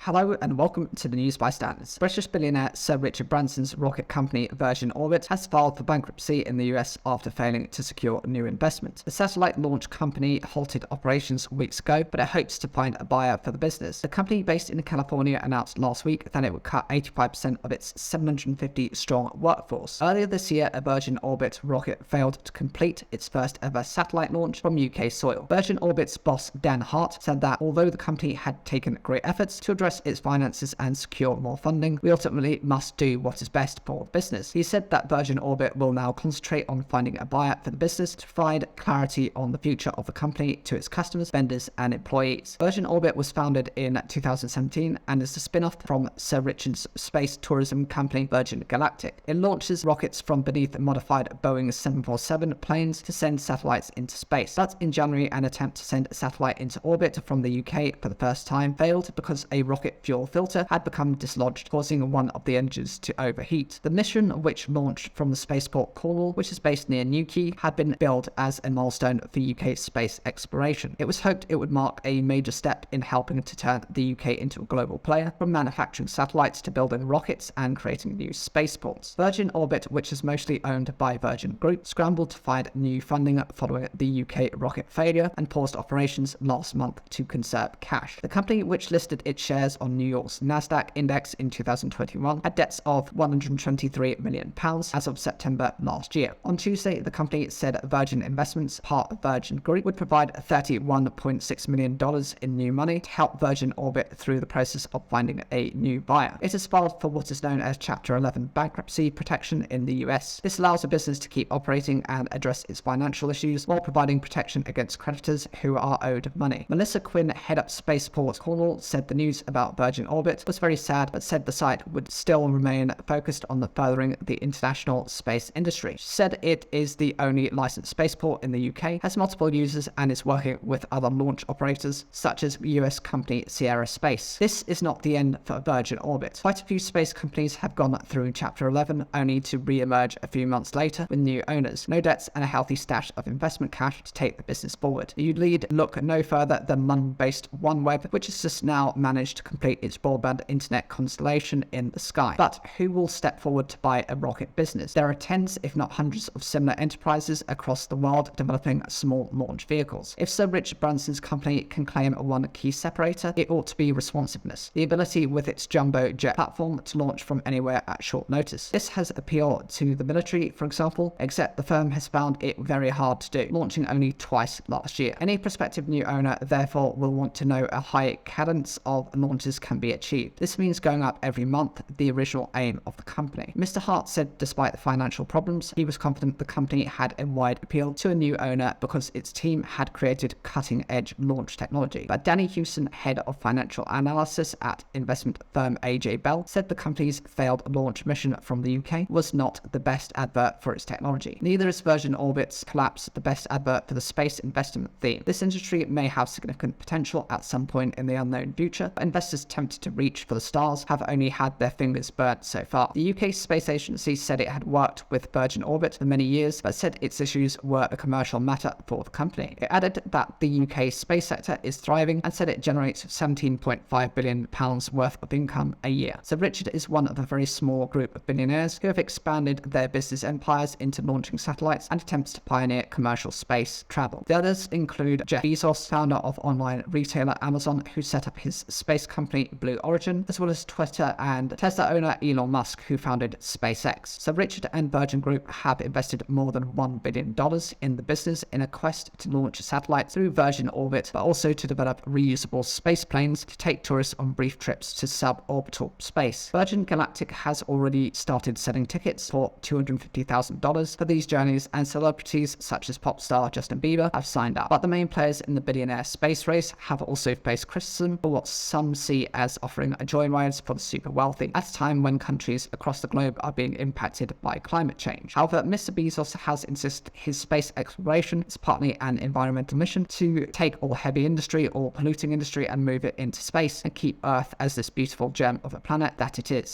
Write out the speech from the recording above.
Hello and welcome to the News by Standards. British billionaire Sir Richard Branson's rocket company Virgin Orbit has filed for bankruptcy in the US after failing to secure new investment. The satellite launch company halted operations weeks ago, but it hopes to find a buyer for the business. The company based in California announced last week that it would cut 85% of its 750-strong workforce. Earlier this year, a Virgin Orbit rocket failed to complete its first ever satellite launch from UK soil. Virgin Orbit's boss Dan Hart said that although the company had taken great efforts to address its finances and secure more funding, we ultimately must do what is best for the business. He said that Virgin Orbit will now concentrate on finding a buyer for the business to provide clarity on the future of the company to its customers, vendors, and employees. Virgin Orbit was founded in 2017 and is a spin-off from Sir Richard's space tourism company Virgin Galactic. It launches rockets from beneath modified Boeing 747 planes to send satellites into space. But in January, an attempt to send a satellite into orbit from the UK for the first time failed because a rocket fuel filter had become dislodged, causing one of the engines to overheat. The mission, which launched from the spaceport Cornwall, which is based near Newquay, had been billed as a milestone for UK space exploration. It was hoped it would mark a major step in helping to turn the UK into a global player, from manufacturing satellites to building rockets and creating new spaceports. Virgin Orbit, which is mostly owned by Virgin Group, scrambled to find new funding following the UK rocket failure and paused operations last month to conserve cash. The company, which listed its shares on New York's Nasdaq index in 2021, had debts of £123 million as of September last year. On Tuesday, the company said Virgin Investments, part of Virgin Group, would provide $31.6 million in new money to help Virgin Orbit through the process of finding a new buyer. It has filed for what is known as Chapter 11 bankruptcy protection in the US. This allows a business to keep operating and address its financial issues while providing protection against creditors who are owed money. Melissa Quinn, head up Spaceport Cornwall, said the news about Virgin Orbit was very sad, but said the site would still remain focused on furthering the international space industry. She said it is the only licensed spaceport in the UK, has multiple users, and is working with other launch operators, such as US company Sierra Space. This is not the end for Virgin Orbit. Quite a few space companies have gone through Chapter 11, only to re-emerge a few months later with new owners, no debts, and a healthy stash of investment cash to take the business forward. The lead look no further than London-based OneWeb, which has just now managed to complete its broadband internet constellation in the sky. But who will step forward to buy a rocket business? There are tens, if not hundreds, of similar enterprises across the world developing small launch vehicles. If Sir Richard Branson's company can claim one key separator, it ought to be responsiveness, the ability with its jumbo jet platform to launch from anywhere at short notice. This has appeal to the military, for example, except the firm has found it very hard to do, launching only twice last year. Any prospective new owner, therefore, will want to know a high cadence of launches can be achieved. This means going up every month, the original aim of the company. Mr. Hart said despite the financial problems, he was confident the company had a wide appeal to a new owner because its team had created cutting-edge launch technology. But Danny Houston, head of financial analysis at investment firm AJ Bell, said the company's failed launch mission from the UK was not the best advert for its technology. Neither is Virgin Orbit's collapse the best advert for the space investment theme. This industry may have significant potential at some point in the unknown future, but investors tempted to reach for the stars have only had their fingers burnt so far. The UK Space Agency said it had worked with Virgin Orbit for many years, but said its issues were a commercial matter for the company. It added that the UK space sector is thriving and said it generates £17.5 billion worth of income a year. Sir Richard is one of a very small group of billionaires who have expanded their business empires into launching satellites and attempts to pioneer commercial space travel. The others include Jeff Bezos, founder of online retailer Amazon, who set up his space company Blue Origin, as well as Twitter and Tesla owner Elon Musk, who founded SpaceX. Sir Richard and Virgin Group have invested more than $1 billion in the business in a quest to launch satellites through Virgin Orbit, but also to develop reusable space planes to take tourists on brief trips to suborbital space. Virgin Galactic has already started selling tickets for $250,000 for these journeys, and celebrities such as pop star Justin Bieber have signed up. But the main players in the billionaire space race have also faced criticism for what some see as offering joyrides for the super wealthy at a time when countries across the globe are being impacted by climate change. However, Mr. Bezos has insisted his space exploration is partly an environmental mission to take all heavy industry or polluting industry and move it into space and keep Earth as this beautiful gem of a planet that it is.